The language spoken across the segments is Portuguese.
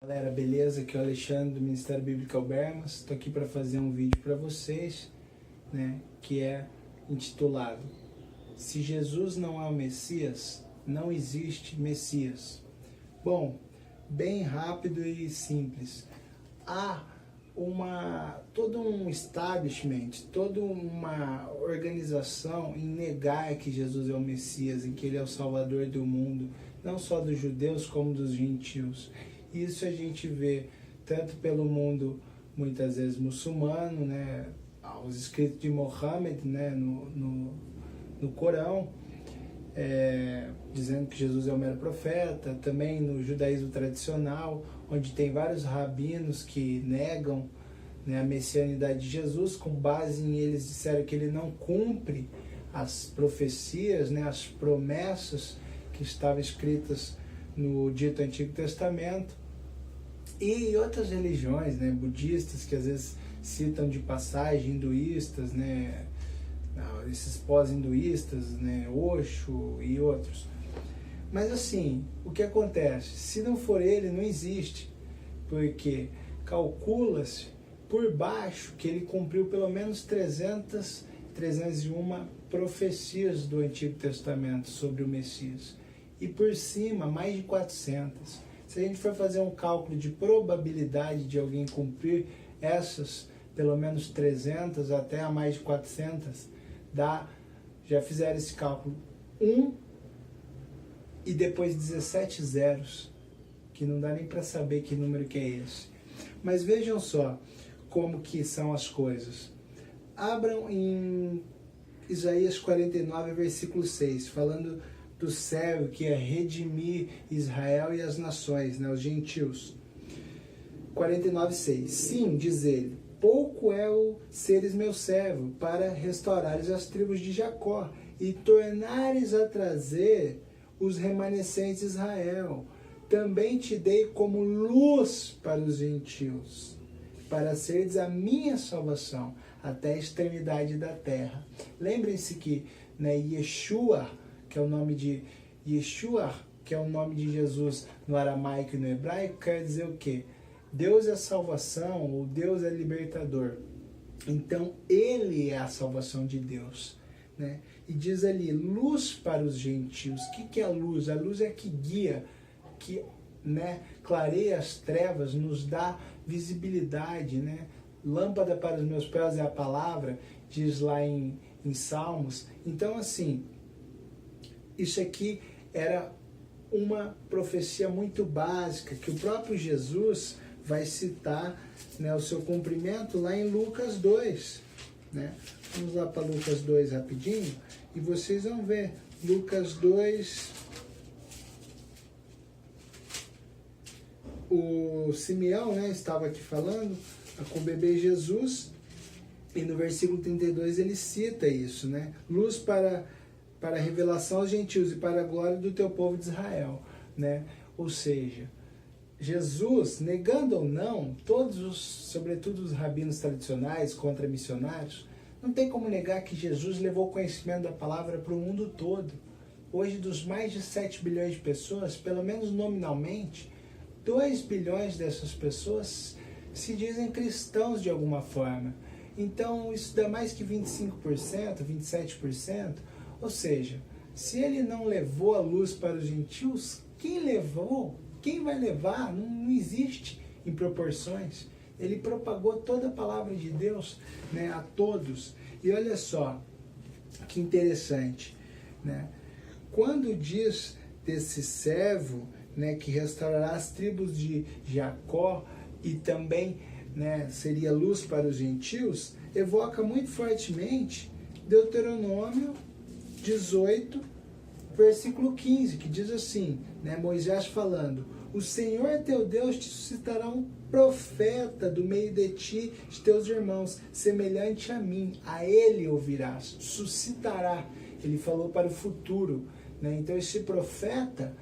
Galera, beleza? Aqui é o Alexandre do Ministério Bíblico Albermas. Estou aqui para fazer um vídeo para vocês, que é intitulado Se Jesus não é o Messias, não existe Messias. Bom, bem rápido e simples. Há todo um establishment, toda uma organização em negar que Jesus é o Messias, em que Ele é o Salvador do mundo, não só dos judeus como dos gentios. Isso a gente vê tanto pelo mundo, muitas vezes, muçulmano, os escritos de Mohammed, no Corão, dizendo que Jesus é o mero profeta, também no judaísmo tradicional, onde tem vários rabinos que negam a messianidade de Jesus, com base em eles disseram que ele não cumpre as profecias, as promessas que estavam escritas no dito Antigo Testamento. E outras religiões, budistas, que às vezes citam de passagem, hinduístas, esses pós-hinduístas, Osho e outros. Mas assim, o que acontece? Se não for ele, não existe, porque calcula-se por baixo que ele cumpriu pelo menos 301 profecias do Antigo Testamento sobre o Messias, e por cima mais de 400. Se a gente for fazer um cálculo de probabilidade de alguém cumprir essas, pelo menos 300 até a mais de 400, já fizeram esse cálculo, 1 e depois 17 zeros, que não dá nem para saber que número que é esse. Mas vejam só como que são as coisas. Abram em Isaías 49, versículo 6, falando do servo que é redimir Israel e as nações, os gentios. 49:6. Sim, diz ele, pouco é o seres meu servo, para restaurares as tribos de Jacó, e tornares a trazer os remanescentes de Israel. Também te dei como luz para os gentios, para seres a minha salvação, até a extremidade da terra. Lembrem-se que Yeshua, que é o nome de Yeshua, que é o nome de Jesus no aramaico e no hebraico, quer dizer o quê? Deus é salvação, ou Deus é libertador. Então, Ele é a salvação de Deus. E diz ali, luz para os gentios. O que é a luz? A luz é que guia, que clareia as trevas, nos dá visibilidade. Lâmpada para os meus pés é a palavra, diz lá em Salmos. Então, assim, isso aqui era uma profecia muito básica, que o próprio Jesus vai citar o seu cumprimento lá em Lucas 2. Vamos lá para Lucas 2 rapidinho, e vocês vão ver. Lucas 2, o Simeão estava aqui falando com o bebê Jesus, e no versículo 32 ele cita isso, luz para a revelação aos gentios e para a glória do teu povo de Israel. Ou seja, Jesus, negando ou não, sobretudo os rabinos tradicionais contra missionários, não tem como negar que Jesus levou o conhecimento da palavra para o mundo todo. Hoje, dos mais de 7 bilhões de pessoas, pelo menos nominalmente, 2 bilhões dessas pessoas se dizem cristãos de alguma forma. Então, isso dá mais que 25%, 27%. Ou seja, se ele não levou a luz para os gentios, quem levou? Quem vai levar? Não existe em proporções. Ele propagou toda a palavra de Deus a todos. E olha só, que interessante. Quando diz desse servo que restaurará as tribos de Jacó e também seria luz para os gentios, evoca muito fortemente Deuteronômio 18, versículo 15, que diz assim, Moisés falando, o Senhor teu Deus te suscitará um profeta do meio de ti, de teus irmãos, semelhante a mim, a ele ouvirás, suscitará, ele falou para o futuro, então esse profeta,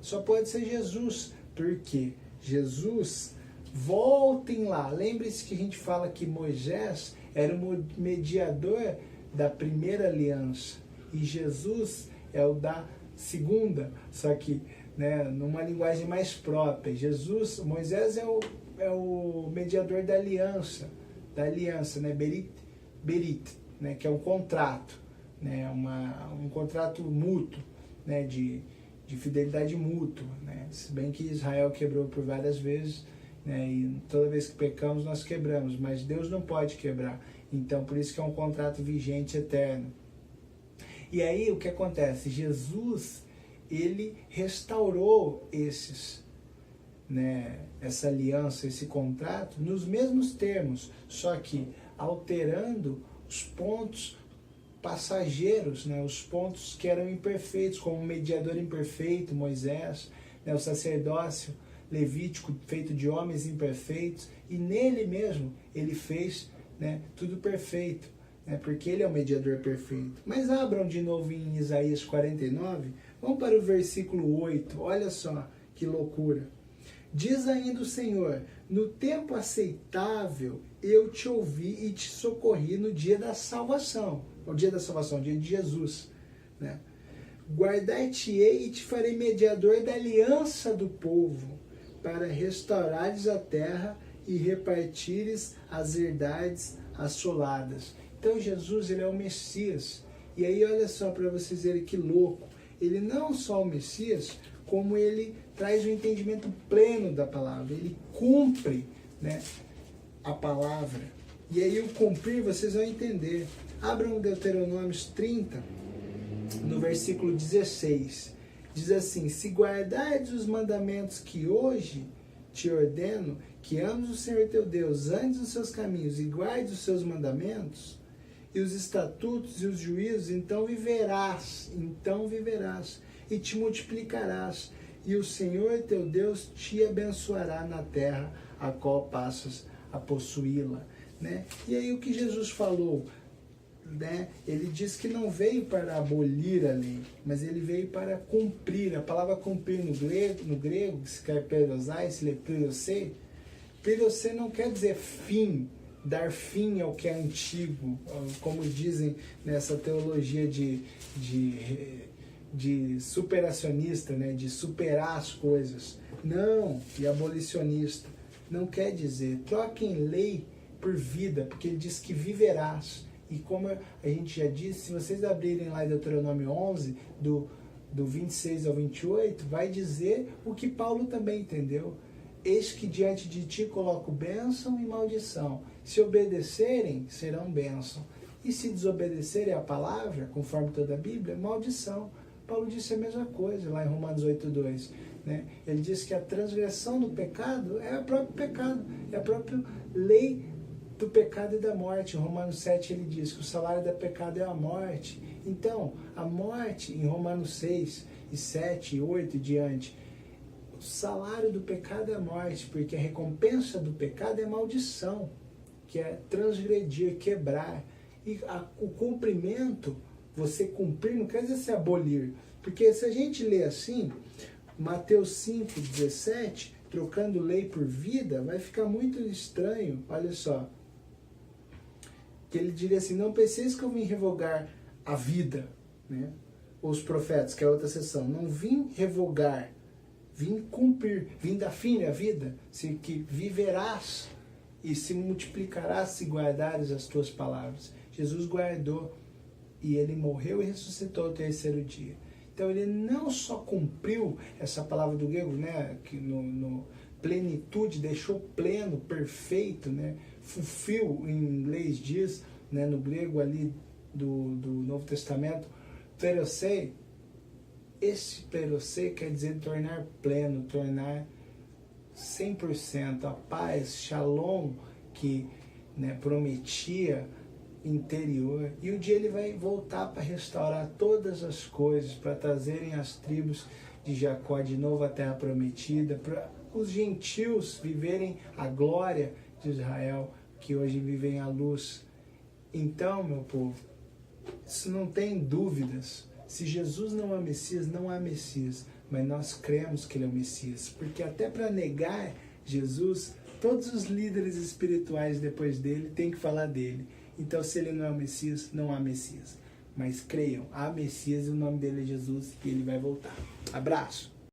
só pode ser Jesus, porque Jesus, voltem lá, lembre-se que a gente fala que Moisés era o mediador da primeira aliança, e Jesus é o da segunda, só que né, numa linguagem mais própria. Moisés é o mediador da aliança, né, berit, né, que é um contrato, né, um contrato mútuo, né, de fidelidade mútua, né, se bem que Israel quebrou por várias vezes, né, e toda vez que pecamos nós quebramos, mas Deus não pode quebrar, então por isso que é um contrato vigente eterno. E aí o que acontece? Jesus, ele restaurou essa aliança, esse contrato, nos mesmos termos, só que alterando os pontos passageiros, né, os pontos que eram imperfeitos, como o mediador imperfeito, Moisés, né, o sacerdócio levítico feito de homens imperfeitos, e nele mesmo ele fez, né, tudo perfeito, né, porque ele é o mediador perfeito. Mas abram de novo em Isaías 49, vamos para o versículo 8, olha só que loucura. Diz ainda o Senhor, no tempo aceitável eu te ouvi e te socorri no dia da salvação, o dia da salvação, o dia de Jesus, né? Guardar-te-ei e te farei mediador da aliança do povo, para restaurares a terra e repartires as herdades assoladas. Então Jesus, ele é o Messias. E aí olha só para vocês verem que louco. Ele não só é o Messias, como ele traz o entendimento pleno da palavra. Ele cumpre, né, a palavra. E aí o cumprir vocês vão entender. Abram Deuteronômio 30, no versículo 16. Diz assim, se guardares os mandamentos que hoje te ordeno, que ames o Senhor teu Deus, andes os seus caminhos e guardes os seus mandamentos, e os estatutos e os juízos, então viverás, e te multiplicarás, e o Senhor teu Deus te abençoará na terra a qual passas a possuí-la, né? E aí o que Jesus falou, né? Ele diz que não veio para abolir a lei, mas ele veio para cumprir. A palavra cumprir no grego que se quer perosai, se lê pirosei, não quer dizer fim, dar fim ao que é antigo, como dizem nessa teologia de superacionista, né? De superar as coisas. Não, e abolicionista. Não quer dizer, troquem lei por vida, porque ele diz que viverás. E como a gente já disse, se vocês abrirem lá em Deuteronômio 11, do 26 ao 28, vai dizer o que Paulo também entendeu. Eis que diante de ti coloco bênção e maldição. Se obedecerem, serão bênção. E se desobedecerem à palavra, conforme toda a Bíblia, maldição. Paulo disse a mesma coisa lá em Romanos 8:2. Né? Ele diz que a transgressão do pecado é o próprio pecado, é a própria lei do pecado e da morte. Em Romanos 7 ele diz que o salário do pecado é a morte. Então, a morte, em Romanos 6, e 7, e 8 e diante, o salário do pecado é a morte, porque a recompensa do pecado é maldição, que é transgredir, quebrar. E o cumprimento, você cumprir, não quer dizer se abolir. Porque se a gente lê assim, Mateus 5:17, trocando lei por vida, vai ficar muito estranho. Olha só. Que ele diria assim, não penseis que eu vim revogar a vida, né? Os profetas, que é outra seção. Não vim revogar, vim cumprir, vim dar fim à vida, que viverás e se multiplicarás se guardares as tuas palavras. Jesus guardou e ele morreu e ressuscitou ao terceiro dia. Então ele não só cumpriu essa palavra do grego, né, que no plenitude, deixou pleno, perfeito, né, fulfill, em inglês diz, né, no grego ali do Novo Testamento, perosei. Esse perosei quer dizer tornar pleno, tornar 100%, a paz, shalom, que, né, prometia interior. E um dia ele vai voltar para restaurar todas as coisas, para trazerem as tribos de Jacó de novo à terra prometida, para os gentios viverem a glória de Israel, que hoje vivem a luz. Então, meu povo, isso não tem dúvidas. Se Jesus não é Messias, não há Messias. Mas nós cremos que ele é o Messias. Porque até para negar Jesus, todos os líderes espirituais depois dele têm que falar dele. Então, se ele não é o Messias, não há Messias. Mas creiam, há Messias e o nome dele é Jesus e ele vai voltar. Abraço!